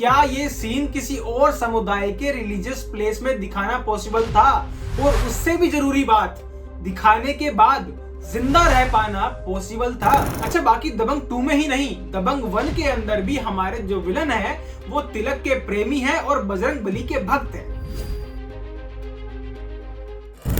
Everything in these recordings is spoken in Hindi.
क्या ये सीन किसी और समुदाय के रिलीजियस प्लेस में दिखाना पॉसिबल था? और उससे भी जरूरी बात, दिखाने के बाद जिंदा रह पाना पॉसिबल था? अच्छा, बाकी दबंग 2 में ही नहीं, दबंग 1 के अंदर भी हमारे जो विलन है वो तिलक के प्रेमी है और बजरंग बली के भक्त है।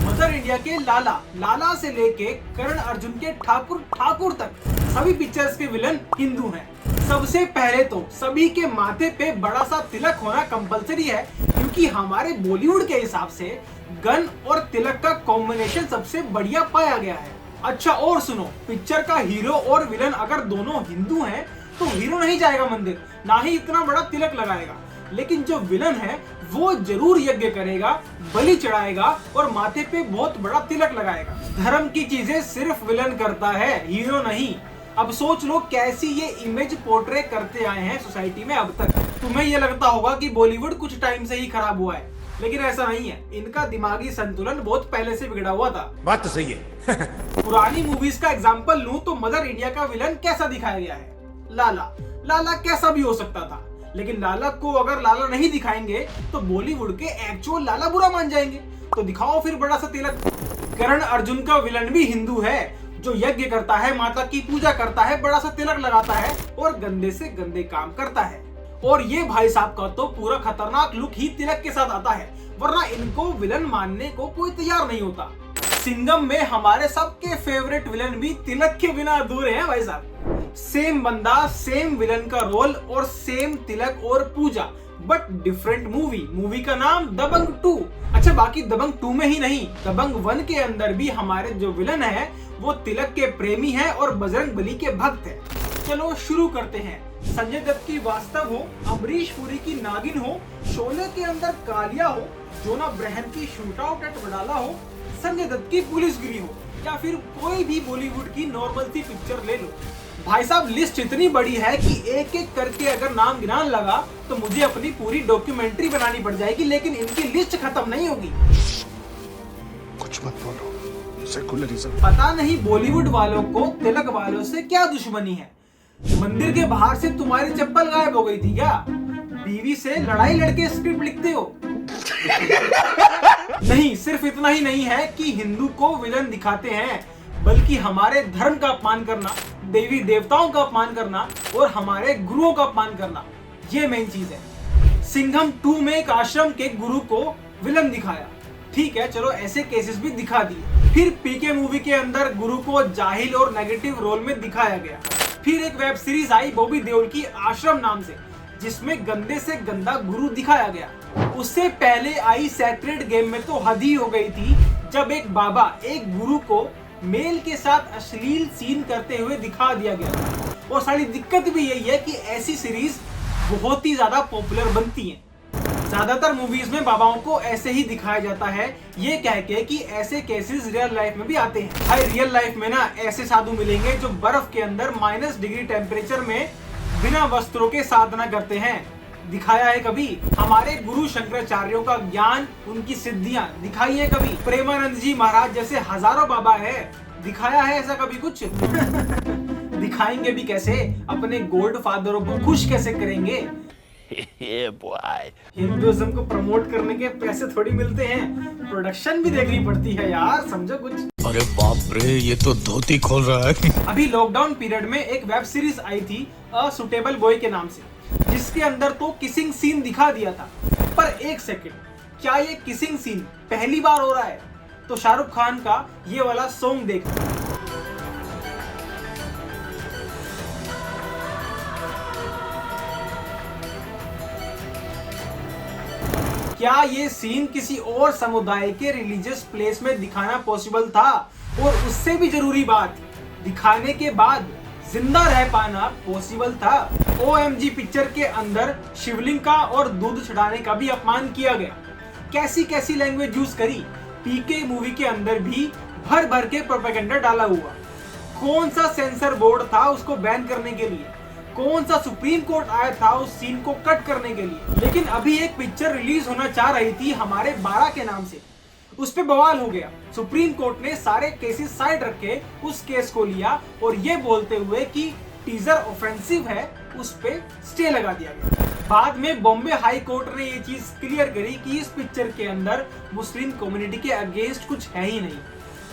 मदर इंडिया के लाला से लेके करण अर्जुन के ठाकुर तक सभी पिक्चर्स के विलन हिंदू हैं। सबसे पहले तो सभी के माथे पे बड़ा सा तिलक होना कंपलसरी है, क्योंकि हमारे बॉलीवुड के हिसाब से गन और तिलक का कॉम्बिनेशन सबसे बढ़िया पाया गया है। अच्छा, और सुनो, पिक्चर का हीरो और विलन अगर दोनों हिंदू हैं तो हीरो नहीं जाएगा मंदिर, ना ही इतना बड़ा तिलक लगाएगा, लेकिन जो विलन है वो जरूर यज्ञ करेगा, बलि चढ़ाएगा और माथे पे बहुत बड़ा तिलक लगाएगा। धर्म की चीजें सिर्फ विलन करता है, हीरो नहीं। अब सोच लो कैसी ये इमेज पोर्ट्रे करते आए हैं सोसाइटी में अब तक। तुम्हें ये लगता होगा कि बॉलीवुड कुछ टाइम से ही खराब हुआ है, लेकिन ऐसा नहीं है। इनका दिमागी संतुलन बहुत पहले से बिगड़ा हुआ था। बात तो सही है। पुरानी मूवीज का एग्जांपल लूं तो मदर इंडिया का विलन कैसा दिखाया गया है? लाला कैसा भी हो सकता था, लेकिन लाला को अगर लाला नहीं दिखाएंगे तो बॉलीवुड के एक्चुअल लाला बुरा मान जाएंगे। तो दिखाओ फिर बड़ा सा तिलक। करण अर्जुन का विलन भी हिंदू है, जो यज्ञ करता है, माता की पूजा करता है, बड़ा सा तिलक लगाता है और गंदे से गंदे काम करता है। और ये भाई साहब का तो पूरा खतरनाक लुक ही तिलक के साथ आता है, वरना इनको विलन मानने को कोई तैयार नहीं होता। सिंघम में हमारे सबके फेवरेट विलन भी तिलक के बिना अधूरे हैं भाई साहब। सेम बंदा, सेम विलन का रोल और सेम तिलक और पूजा, बट डिफरेंट मूवी का नाम दबंग 2। अच्छा, बाकी दबंग 2 में ही नहीं, दबंग 1 के अंदर भी हमारे जो विलन है वो तिलक के प्रेमी है और बजरंग बली के भक्त है। चलो शुरू करते हैं। संजय दत्त की वास्तव हो, अमरीश पुरी की नागिन हो, शोले के अंदर कालिया हो, जोना ब्रहन की शूट आउट एट वडाला हो, संजय दत्त की पुलिसगिरी हो, या फिर कोई भी बॉलीवुड की नॉर्मल सी पिक्चर ले लो। भाई साहब, लिस्ट इतनी बड़ी है कि एक एक करके अगर नाम गिनान लगा तो मुझे अपनी पूरी डॉक्यूमेंट्री बनानी पड़ जाएगी, लेकिन इनकी लिस्ट खत्म नहीं होगी। कुछ मत बोलो, सेकुलरिज्म। पता नहीं बॉलीवुड वालों को तिलक वालों से क्या दुश्मनी है। मंदिर के बाहर से तुम्हारी चप्पल गायब हो गई थी क्या? बीवी से लड़ाई लड़के स्क्रिप्ट लिखते हो? नहीं, सिर्फ इतना ही नहीं है कि हिंदू को विलन दिखाते हैं, बल्कि हमारे धर्म का अपमान करना, देवी देवताओं का अपमान करना और हमारे गुरुओं का अपमान करना, ये मेन चीज है। सिंघम 2 में एक आश्रम के गुरु को विलन दिखाया, ठीक है, चलो ऐसे केसेस भी दिखा दिए। फिर पीके मूवी के अंदर गुरु को जाहिल और नेगेटिव रोल में दिखाया गया। फिर एक वेब सीरीज आई बॉबी देओल की आश्रम नाम से, जिसमें गंदे से गंदा गुरु दिखाया गया। उससे पहले आई सेक्रेड गेम में तो हद ही हो गई थी, जब एक बाबा एक गुरु को मेल के साथ अश्लील सीन करते हुए दिखा दिया गया। और सारी दिक्कत भी यही है कि ऐसी सीरीज बहुत ही ज्यादा पॉपुलर बनती हैं। ज्यादातर मूवीज में बाबाओं को ऐसे ही दिखाया जाता है, ये कह के कि ऐसे केसेस रियल लाइफ में भी आते हैं। भाई, रियल लाइफ में ना ऐसे साधु मिलेंगे जो बर्फ के अंदर -डिग्री टेम्परेचर में बिना वस्त्रों के साधना करते हैं। दिखाया है कभी? हमारे गुरु शंकराचार्यों का ज्ञान, उनकी सिद्धियां दिखाई है कभी? प्रेमानंद जी महाराज जैसे हजारों बाबा है, दिखाया है ऐसा कभी कुछ? दिखाएंगे भी कैसे? अपने गोल्ड फादरों को खुश कैसे करेंगे? हिंदुइज्म को प्रमोट करने के पैसे थोड़ी मिलते हैं, प्रोडक्शन भी देखनी पड़ती है यार, समझो कुछ। अरे बाप रे, ये तो धोती खोल रहा है। अभी लॉकडाउन पीरियड में एक वेब सीरीज आई थी अ सुटेबल बॉय के नाम से, जिसके अंदर तो किसिंग सीन दिखा दिया था। पर एक सेकंड, क्या ये किसिंग सीन पहली बार हो रहा है? तो शाहरुख खान का ये वाला सॉन्ग देखना। क्या ये सीन किसी और समुदाय के रिलीजियस प्लेस में दिखाना पॉसिबल था? और उससे भी जरूरी बात, दिखाने के बाद जिंदा रह पाना पॉसिबल था? OMG पिक्चर के अंदर शिवलिंग का और दूध चढ़ाने का भी अपमान किया गया। कैसी कैसी लैंग्वेज यूज करी। पीके मूवी के अंदर भी भर भर के प्रोपेगेंडा डाला हुआ। कौन सा सेंसर बोर्ड था उसको बैन करने के लिए? कौन सा सुप्रीम कोर्ट आया था उस सीन को कट करने के लिए? लेकिन अभी एक पिक्चर रिलीज होना चाह रही थी हमारे 12 के नाम से, उस पे बवाल हो गया। सुप्रीम कोर्ट ने सारे केसेस साइड रखे, उस केस को लिया और ये बोलते हुए कि टीजर ऑफेंसिव है, उस पे स्टे लगा दिया गया। बाद में बॉम्बे हाई कोर्ट ने ये चीज क्लियर करी कि इस पिक्चर के अंदर मुस्लिम कम्युनिटी के अगेंस्ट कुछ है ही नहीं।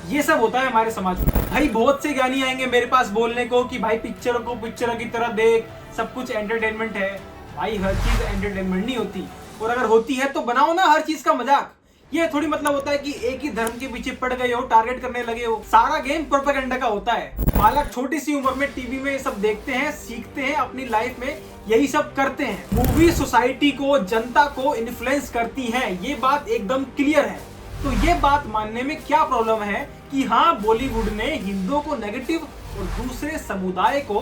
ये सब होता है हमारे समाज में। भाई बहुत से ज्ञानी आएंगे मेरे पास बोलने को कि भाई पिक्चरों को पिक्चर की तरह देख, सब कुछ एंटरटेनमेंट है। भाई हर चीज एंटरटेनमेंट नहीं होती, और अगर होती है तो बनाओ ना हर चीज का मजाक। ये थोड़ी मतलब होता है कि एक ही धर्म के पीछे पड़ गए हो, टारगेट करने लगे हो। सारा गेम प्रोपेगेंडा का होता है। बालक छोटी सी उम्र में टीवी में ये सब देखते हैं, सीखते हैं, अपनी लाइफ में यही सब करते हैं। मूवी सोसाइटी को, जनता को इन्फ्लुएंस करती हैं, ये बात एकदम क्लियर है। तो ये बात मानने में क्या प्रॉब्लम है कि हाँ बॉलीवुड ने हिंदुओं को नेगेटिव और दूसरे समुदाय को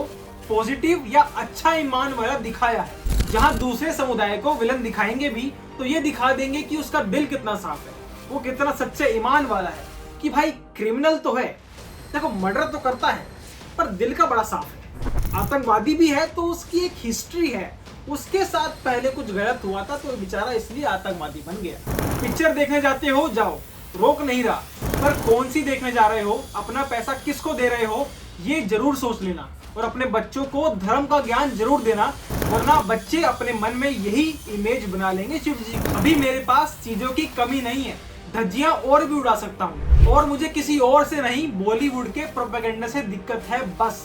पॉजिटिव या अच्छा ईमान वाला दिखाया है। जहाँ दूसरे समुदाय को विलन दिखाएंगे भी तो ये दिखा देंगे कि उसका दिल कितना साफ है, वो कितना सच्चे ईमान वाला है। कि भाई क्रिमिनल तो है, देखो मर्डर तो करता है, पर दिल का बड़ा साफ है। आतंकवादी भी है तो उसकी एक हिस्ट्री है, उसके साथ पहले कुछ गलत हुआ था तो बेचारा इसलिए आतंकवादी बन गया। पिक्चर देखने जाते हो जाओ, रोक नहीं रहा, पर कौन सी देखने जा रहे हो, अपना पैसा किसको दे रहे हो, ये जरूर सोच लेना। और अपने बच्चों को धर्म का ज्ञान जरूर देना, वरना बच्चे अपने मन में यही इमेज बना लेंगे शिव जी की। अभी मेरे पास चीजों की कमी नहीं है, धज्जियां और भी उड़ा सकता हूँ, और मुझे किसी और से नहीं बॉलीवुड के प्रोपेगेंडा से दिक्कत है बस।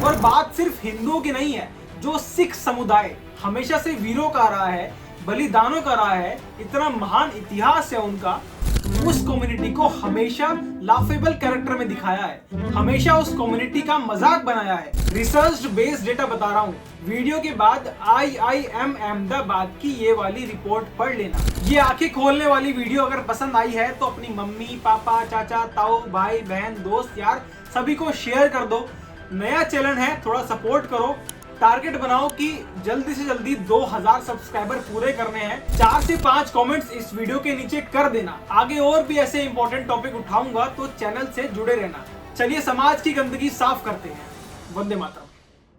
और बात सिर्फ हिंदुओं की नहीं है, जो सिख समुदाय हमेशा से वीरों का रहा है, बलिदानों का रहा है, इतना महान इतिहास है उनका, उस कम्युनिटी को हमेशा लाफेबल कैरेक्टर में दिखाया है, हमेशा उस कम्युनिटी का मजाक बनाया है। रिसर्च बेस्ड डेटा बता रहा हूँ। वीडियो के बाद IIM अहमदाबाद की ये वाली रिपोर्ट पढ़ लेना। ये आंखें खोलने वाली वीडियो अगर पसंद आई है तो अपनी मम्मी, पापा, चाचा, ताऊ, भाई, बहन, दोस्त, यार सभी को शेयर कर दो। नया चैनल है, थोड़ा सपोर्ट करो। टारगेट बनाओ कि जल्दी से जल्दी 2000 सब्सक्राइबर पूरे करने हैं। 4 से 5 कमेंट्स इस वीडियो के नीचे कर देना। आगे और भी ऐसे इंपॉर्टेंट टॉपिक उठाऊंगा तो चैनल से जुड़े रहना। चलिए समाज की गंदगी साफ करते हैं। वंदे मातरम।